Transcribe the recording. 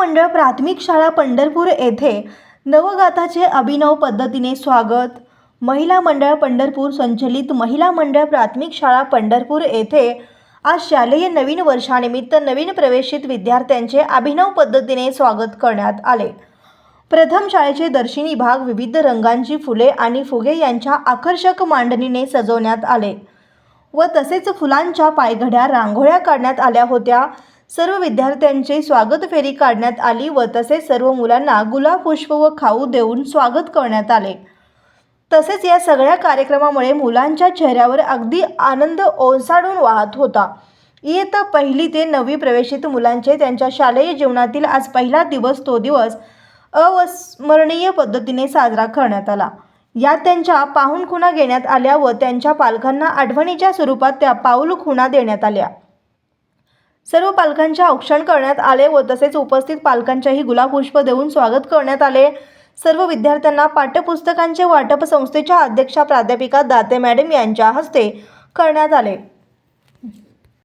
मंडळ प्राथमिक शाळा पंढरपूर येथे नवगाताचे अभिनव पद्धतीने स्वागत। महिला मंडळ पंढरपूर संचलित महिला मंडळ प्राथमिक शाळा पंढरपूर येथे आज शालेय नवीन वर्षानिमित्त नवीन प्रवेशित विद्यार्थ्यांचे अभिनव पद्धतीने स्वागत करण्यात आले। प्रथम शाळेचे दर्शनी भाग विविध रंगांची फुले आणि फुगे यांच्या आकर्षक मांडणीने सजवण्यात आले व तसेच फुलांच्या पायघड्या रांगोळ्या काढण्यात आल्या होत्या। सर्व विद्यार्थ्यांचे स्वागत फेरी काढण्यात आली व तसेच सर्व मुलांना गुलाब पुष्प व खाऊ देऊन स्वागत करण्यात आले। तसेच या सगळ्या कार्यक्रमामुळे मुलांच्या चेहऱ्यावर अगदी आनंद ओसंडून वाहत होता। इयत्ता पहिली ते 9वी प्रवेशित मुलांचे त्यांच्या शालेय जीवनातील आज पहिला दिवस तो दिवस अविस्मरणीय पद्धतीने साजरा करण्यात आला। यात त्यांच्या पाहुणखुणा घेण्यात आल्या व त्यांच्या पालकांना आठवणीच्या स्वरूपात त्या पाऊलखुणा देण्यात आल्या। सर्व पालकांचे औक्षण करण्यात आले व तसेच उपस्थित पालकांचेही गुलाब पुष्प देऊन स्वागत करण्यात आले। सर्व विद्यार्थ्यांना पाठ्यपुस्तकांचे वाटप संस्थेच्या अध्यक्षा प्राध्यापिका दाते मॅडम यांच्या हस्ते करण्यात आले।